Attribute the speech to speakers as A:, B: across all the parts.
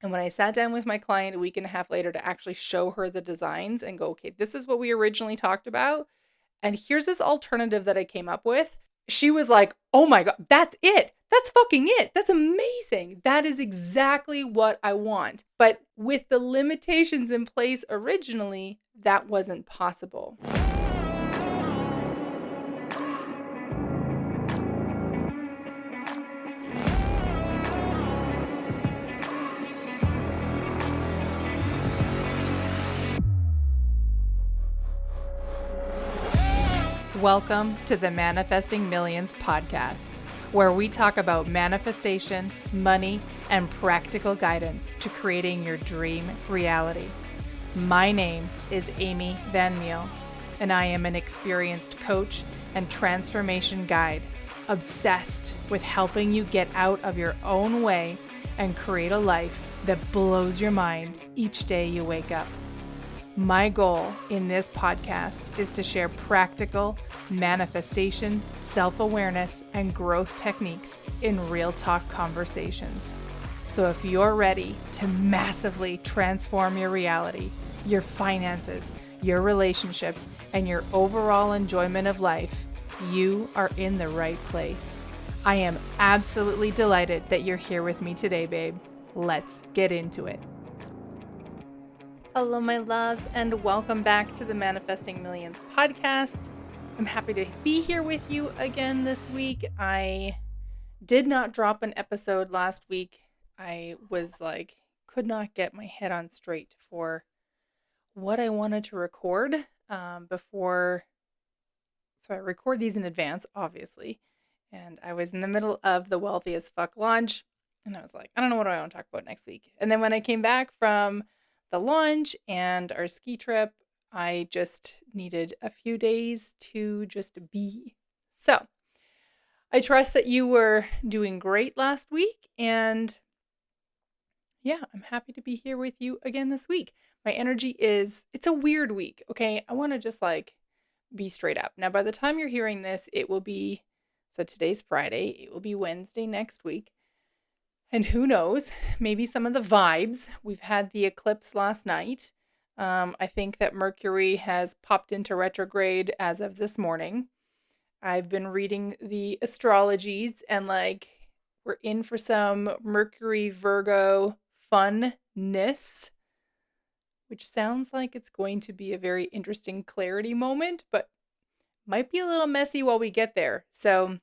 A: And when I sat down with my client a week and a half later to actually show her the designs and go, okay, this is what we originally talked about. And here's this alternative that I came up with. She was like, oh my God, that's it. That's fucking it. That's amazing. That is exactly what I want. But with the limitations in place originally, that wasn't possible. Welcome to the Manifesting Millions podcast, where we talk about manifestation, money, and practical guidance to creating your dream reality. My name is Amy Van Meel, and I am an experienced coach and transformation guide, obsessed with helping you get out of your own way and create a life that blows your mind each day you wake up. My goal in this podcast is to share practical manifestation, self-awareness, and growth techniques in real talk conversations. So if you're ready to massively transform your reality, your finances, your relationships, and your overall enjoyment of life, you are in the right place. I am absolutely delighted that you're here with me today, babe. Let's get into it. Hello, my loves, and welcome back to the Manifesting Millions podcast. I'm happy to be here with you again this week. I did not drop an episode last week. I was like, could not get my head on straight for what I wanted to record before. So I record these in advance, obviously. And I was in the middle of the Wealthy as Fuck launch. And I was like, I don't know what I want to talk about next week. And then when I came back from the launch and our ski trip, I just needed a few days to just be. So I trust that you were doing great last week. And yeah, I'm happy to be here with you again this week. My energy it's a weird week. Okay. I want to just be straight up. Now, by the time you're hearing this, it will be, so today's Friday, it will be Wednesday next week. And who knows, maybe some of the vibes. We've had the eclipse last night. I think that Mercury has popped into retrograde as of this morning. I've been reading the astrologies and we're in for some Mercury Virgo funness, which sounds like it's going to be a very interesting clarity moment, but might be a little messy while we get there. So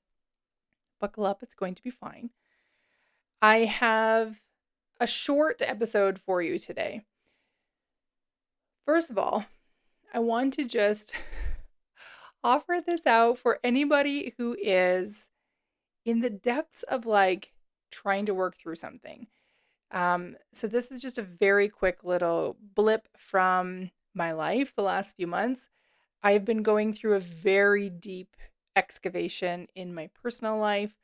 A: buckle up, it's going to be fine. I have a short episode for you today. First of all, I want to just offer this out for anybody who is in the depths of trying to work through something. So this is just a very quick little blip from my life the last few months. I've been going through a very deep excavation in my personal life.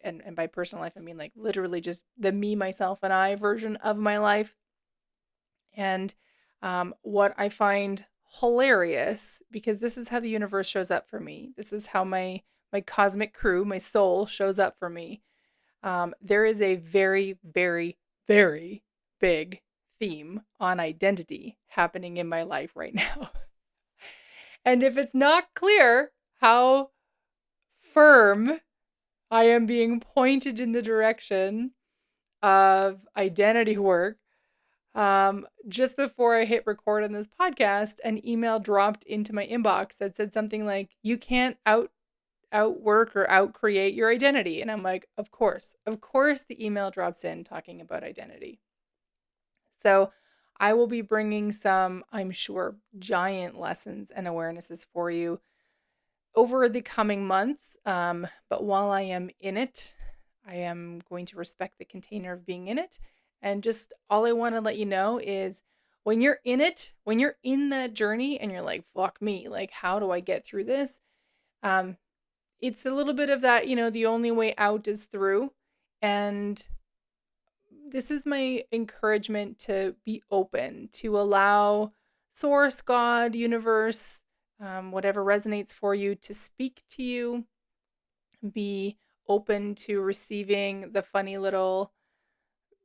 A: And by personal life, I mean literally just the me, myself, and I version of my life. And what I find hilarious, because this is how the universe shows up for me. This is how my cosmic crew, my soul, shows up for me. There is a very, very, very big theme on identity happening in my life right now. And if it's not clear how firm I am being pointed in the direction of identity work, just before I hit record on this podcast, an email dropped into my inbox that said something like, you can't outwork or outcreate your identity. And I'm like, of course the email drops in talking about identity. So I will be bringing some, I'm sure, giant lessons and awarenesses for you over the coming months. But while I am in it, I am going to respect the container of being in it. And just all I want to let you know is when you're in it, when you're in that journey and you're like, fuck me, how do I get through this? It's a little bit of that, the only way out is through. And this is my encouragement to be open, to allow source, God, universe, whatever resonates for you, to speak to you. Be open to receiving the funny little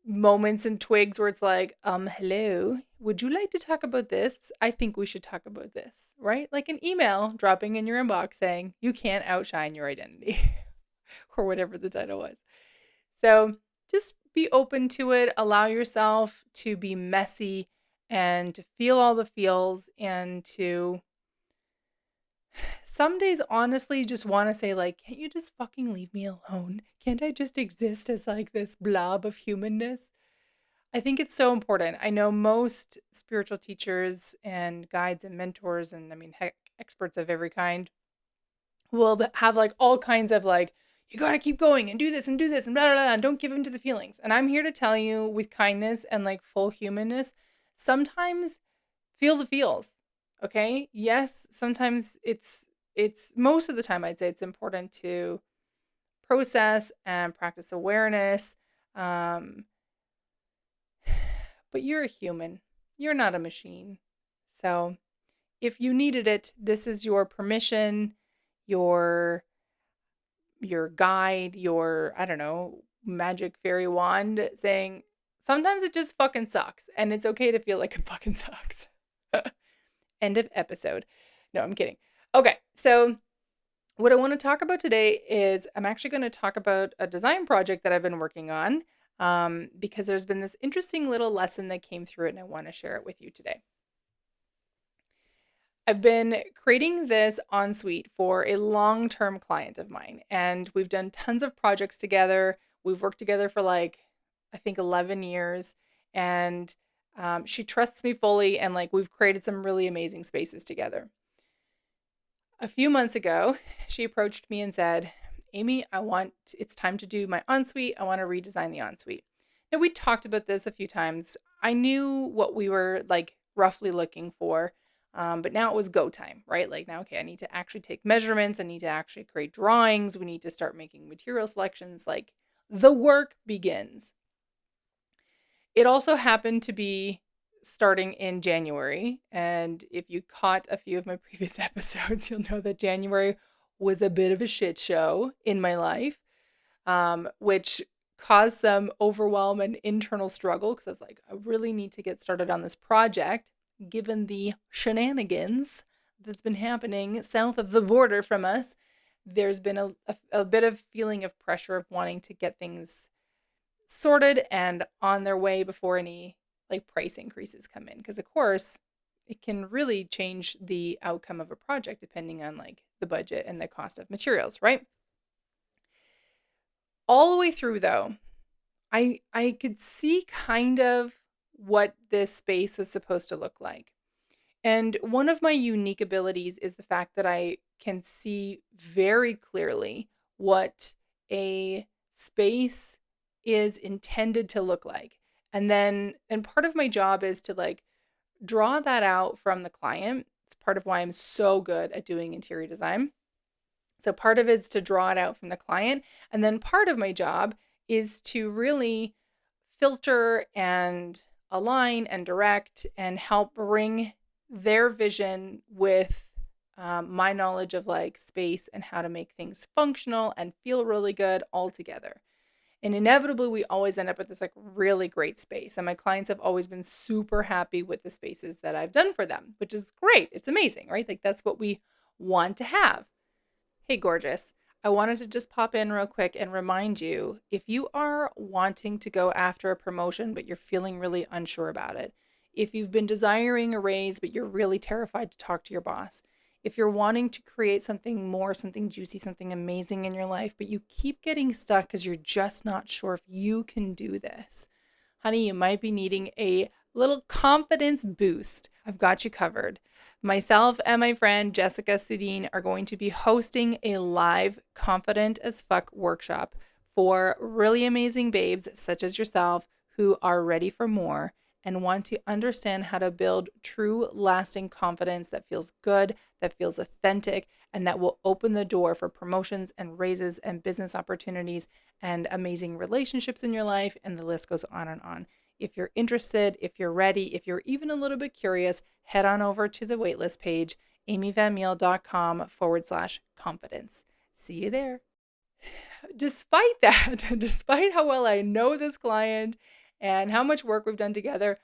A: moments and twigs where it's like, hello, would you like to talk about this? I think we should talk about this, right? Like an email dropping in your inbox saying you can't outshine your identity or whatever the title was. So just be open to it. Allow yourself to be messy and to feel all the feels and to some days honestly just want to say like, can't you just fucking leave me alone? Can't I just exist as like this blob of humanness? I think it's so important. I know most spiritual teachers and guides and mentors and I mean heck, experts of every kind will have like all kinds of like you got to keep going and do this and blah, blah, blah, and don't give in to the feelings. And I'm here to tell you with kindness and like full humanness, sometimes feel the feels. Okay? Yes, sometimes it's most of the time I'd say it's important to process and practice awareness. Um but you're a human. You're not a machine. So, if you needed it, this is your permission, your guide, your I don't know, magic fairy wand saying sometimes it just fucking sucks and it's okay to feel like it fucking sucks. End of episode. No, I'm kidding. Okay, so what I want to talk about today is I'm actually going to talk about a design project that I've been working on because there's been this interesting little lesson that came through it and I want to share it with you today. I've been creating this ensuite for a long-term client of mine, and we've done tons of projects together. We've worked together for like, I think 11 years, and she trusts me fully, and like we've created some really amazing spaces together. A few months ago, she approached me and said, Amy, it's time to do my ensuite. I want to redesign the ensuite. Now, we talked about this a few times. I knew what we were like roughly looking for, but now it was go time, right? Like now, okay, I need to actually take measurements. I need to actually create drawings. We need to start making material selections. Like the work begins. It also happened to be starting in January. And if you caught a few of my previous episodes, you'll know that January was a bit of a shit show in my life, which caused some overwhelm and internal struggle because I was like, I really need to get started on this project given the shenanigans that's been happening south of the border from us. There's been a bit of feeling of pressure of wanting to get things sorted and on their way before any like price increases come in because of course it can really change the outcome of a project depending on like the budget and the cost of materials, right? All the way through though, I could see kind of what this space was supposed to look like. And one of my unique abilities is the fact that I can see very clearly what a space is intended to look like. And part of my job is to like draw that out from the client. It's part of why I'm so good at doing interior design. So part of it is to draw it out from the client. And then part of my job is to really filter and align and direct and help bring their vision with my knowledge of like space and how to make things functional and feel really good all together. And inevitably, we always end up with this like really great space. And my clients have always been super happy with the spaces that I've done for them, which is great. It's amazing, right? Like that's what we want to have. Hey, gorgeous. I wanted to just pop in real quick and remind you if you are wanting to go after a promotion, but you're feeling really unsure about it, if you've been desiring a raise, but you're really terrified to talk to your boss, if you're wanting to create something more, something juicy, something amazing in your life, but you keep getting stuck because you're just not sure if you can do this, honey, you might be needing a little confidence boost. I've got you covered. Myself and my friend Jessica Sedin are going to be hosting a live Confident as Fuck workshop for really amazing babes such as yourself who are ready for more and want to understand how to build true, lasting confidence that feels good, that feels authentic, and that will open the door for promotions and raises and business opportunities and amazing relationships in your life. And the list goes on and on. If you're interested, if you're ready, if you're even a little bit curious, head on over to the waitlist page, amyvanmeel.com/confidence. See you there. Despite that, despite how well I know this client and how much work we've done together,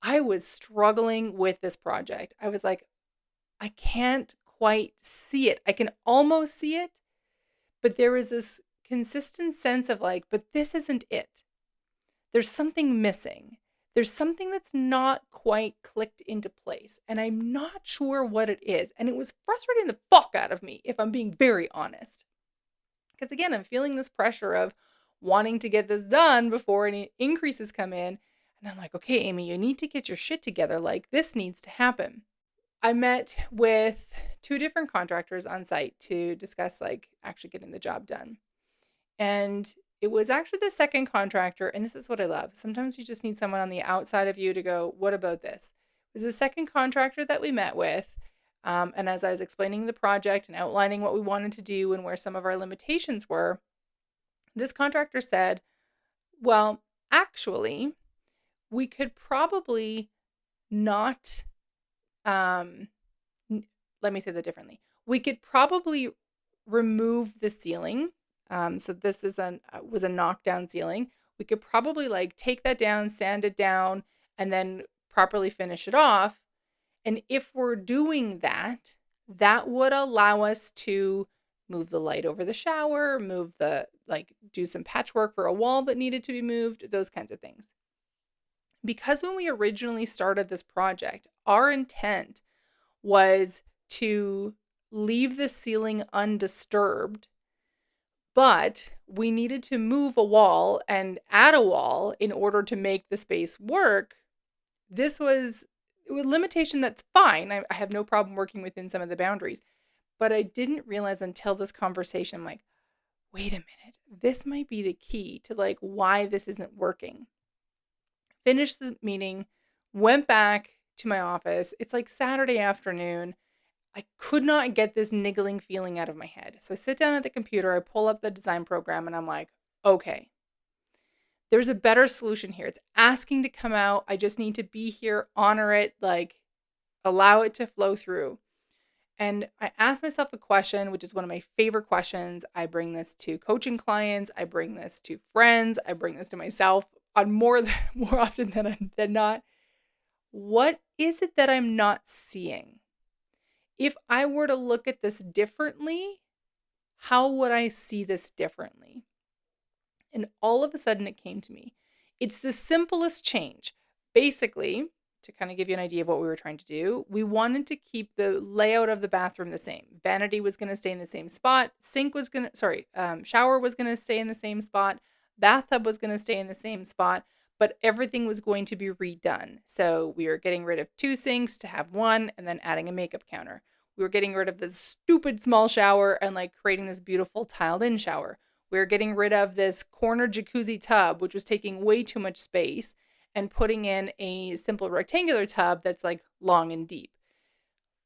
A: I was struggling with this project. I was like, I can't quite see it. I can almost see it, but there was this consistent sense of like, but this isn't it. There's something missing. There's something that's not quite clicked into place, and I'm not sure what it is. And it was frustrating the fuck out of me, if I'm being very honest. Because again, I'm feeling this pressure of wanting to get this done before any increases come in. And I'm like, okay, Amy, you need to get your shit together. Like, this needs to happen. I met with two different contractors on site to discuss like actually getting the job done. And it was actually the second contractor, and this is what I love. Sometimes you just need someone on the outside of you to go, what about this? It was the second contractor that we met with. And as I was explaining the project and outlining what we wanted to do and where some of our limitations were, this contractor said, well, actually, we could probably not, um, let me say that differently. We could probably remove the ceiling. So this was a knockdown ceiling. We could probably like take that down, sand it down, and then properly finish it off. And if we're doing that, that would allow us to move the light over the shower, do some patchwork for a wall that needed to be moved, those kinds of things. Because when we originally started this project, our intent was to leave the ceiling undisturbed, but we needed to move a wall and add a wall in order to make the space work. This was a limitation that's fine. I have no problem working within some of the boundaries, but I didn't realize until this conversation, I'm like, wait a minute, this might be the key to like why this isn't working. Finished the meeting, went back to my office. It's like Saturday afternoon. I could not get this niggling feeling out of my head. So I sit down at the computer, I pull up the design program, and I'm like, okay, there's a better solution here. It's asking to come out. I just need to be here, honor it, like allow it to flow through. And I asked myself a question, which is one of my favorite questions. I bring this to coaching clients, I bring this to friends, I bring this to myself on more often than not. What is it that I'm not seeing? If I were to look at this differently, how would I see this differently? And all of a sudden it came to me. It's the simplest change. Basically, to kind of give you an idea of what we were trying to do, we wanted to keep the layout of the bathroom the same. Vanity was going to stay in the same spot. Shower was going to stay in the same spot. Bathtub was going to stay in the same spot, but everything was going to be redone. So we were getting rid of two sinks to have one and then adding a makeup counter. We were getting rid of the stupid small shower and like creating this beautiful tiled in shower. We were getting rid of this corner jacuzzi tub, which was taking way too much space, and putting in a simple rectangular tub that's like long and deep.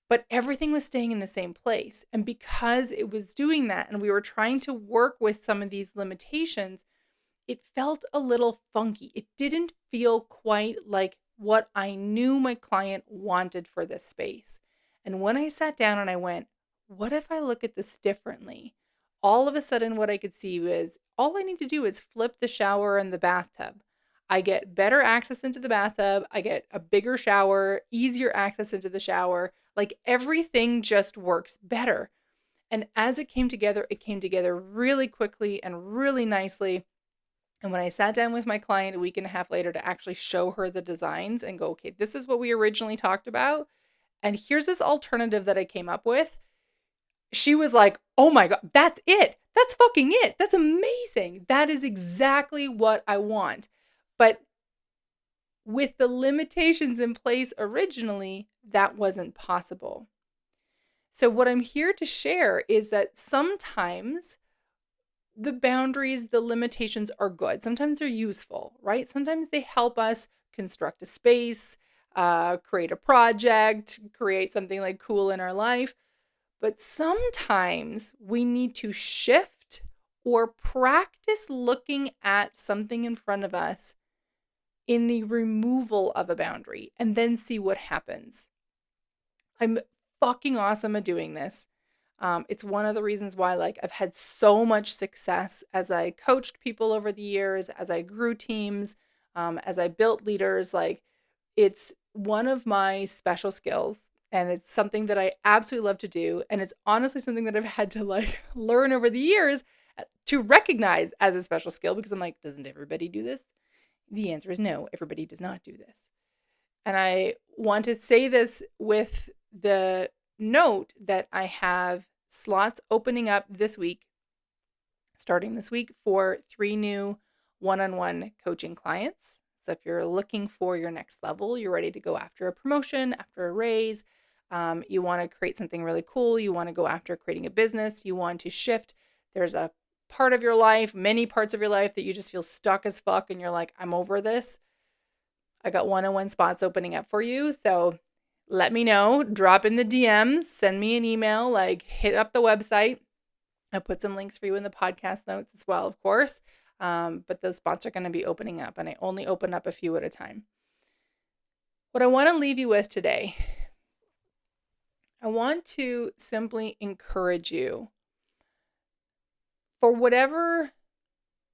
A: But everything was staying in the same place. And because it was doing that and we were trying to work with some of these limitations, it felt a little funky. It didn't feel quite like what I knew my client wanted for this space. And when I sat down and I went, what if I look at this differently? All of a sudden, what I could see was all I need to do is flip the shower and the bathtub. I get better access into the bathtub. I get a bigger shower, easier access into the shower. Like everything just works better. And as it came together really quickly and really nicely. And when I sat down with my client a week and a half later to actually show her the designs and go, okay, this is what we originally talked about. And here's this alternative that I came up with. She was like, oh my God, that's it. That's fucking it. That's amazing. That is exactly what I want. But with the limitations in place originally, that wasn't possible. So what I'm here to share is that sometimes the boundaries, the limitations are good. Sometimes they're useful, right? Sometimes they help us construct a space, create a project, create something like cool in our life. But sometimes we need to shift or practice looking at something in front of us in the removal of a boundary and then see what happens. I'm fucking awesome at doing this. It's one of the reasons why like I've had so much success as I coached people over the years, as I grew teams. as I built leaders, like it's one of my special skills and it's something that I absolutely love to do. And it's honestly something that I've had to like learn over the years to recognize as a special skill because I'm like, doesn't everybody do this? The answer is no, everybody does not do this. And I want to say this with the note that I have slots opening up this week, starting this week, for 3 new one-on-one coaching clients. So if you're looking for your next level, you're ready to go after a promotion, after a raise, you want to create something really cool, you want to go after creating a business, you want to shift. There's a part of your life, many parts of your life that you just feel stuck as fuck and you're like, I'm over this. I got one-on-one spots opening up for you. So let me know, drop in the DMs, send me an email, like hit up the website. I'll put some links for you in the podcast notes as well, of course. But those spots are going to be opening up and I only open up a few at a time. What I want to leave you with today, I want to simply encourage you for whatever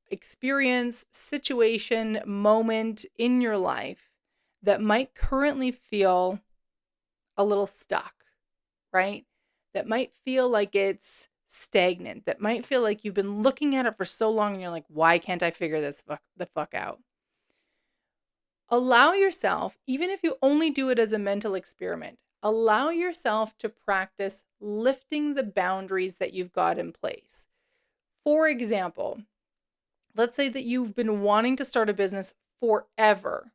A: experience, situation, moment in your life that might currently feel a little stuck, right? That might feel like it's stagnant, that might feel like you've been looking at it for so long and you're like, why can't I figure this the fuck out? Allow yourself, even if you only do it as a mental experiment, allow yourself to practice lifting the boundaries that you've got in place. For example, let's say that you've been wanting to start a business forever.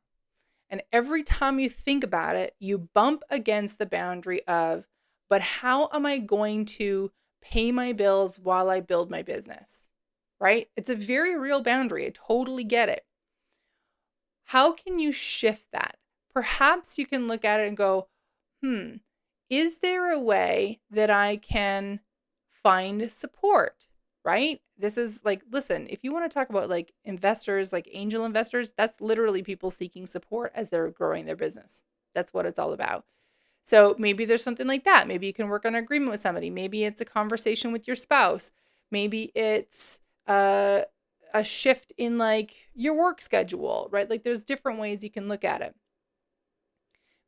A: And every time you think about it, you bump against the boundary of, but how am I going to pay my bills while I build my business? Right? It's a very real boundary. I totally get it. How can you shift that? Perhaps you can look at it and go, is there a way that I can find support? Right? This is like, listen, if you want to talk about like investors, like angel investors, that's literally people seeking support as they're growing their business. That's what it's all about. So maybe there's something like that. Maybe you can work on an agreement with somebody. Maybe it's a conversation with your spouse. Maybe it's a shift in like your work schedule, right? Like there's different ways you can look at it.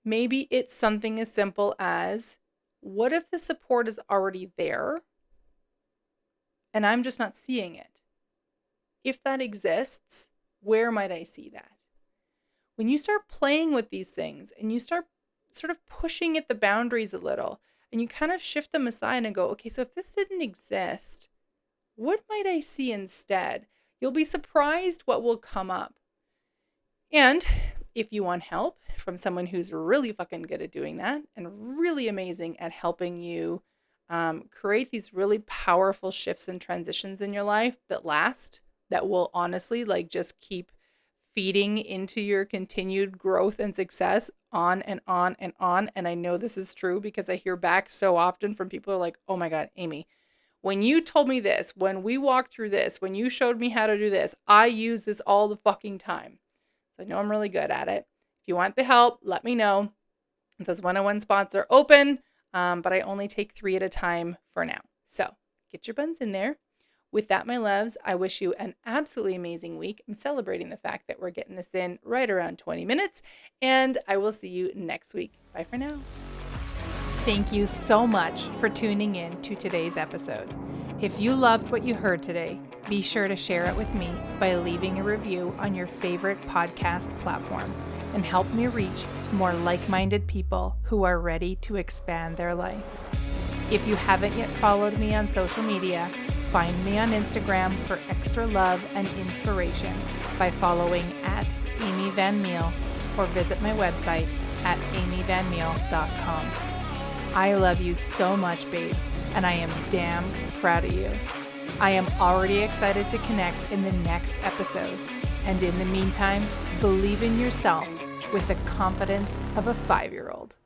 A: Maybe it's something as simple as, what if the support is already there and I'm just not seeing it? If that exists, where might I see that? When you start playing with these things and you start sort of pushing at the boundaries a little and you kind of shift them aside and go, okay, so if this didn't exist, what might I see instead? You'll be surprised what will come up. And if you want help from someone who's really fucking good at doing that and really amazing at helping you create these really powerful shifts and transitions in your life that last, that will honestly like just keep feeding into your continued growth and success on and on and on. And I know this is true because I hear back so often from people who are like, oh my God, Amy, when you told me this, when we walked through this, when you showed me how to do this, I use this all the fucking time. So I know I'm really good at it. If you want the help, let me know. Those one-on-one spots are open, but I only take 3 at a time for now. So get your buns in there. With that, my loves, I wish you an absolutely amazing week. I'm celebrating the fact that we're getting this in right around 20 minutes, and I will see you next week. Bye for now. Thank you so much for tuning in to today's episode. If you loved what you heard today, be sure to share it with me by leaving a review on your favorite podcast platform and help me reach more like-minded people who are ready to expand their life. If you haven't yet followed me on social media, find me on Instagram for extra love and inspiration by following at Amy Van Meel or visit my website at amyvanmeel.com. I love you so much, babe, and I am damn proud of you. I am already excited to connect in the next episode. And in the meantime, believe in yourself with the confidence of a 5-year-old.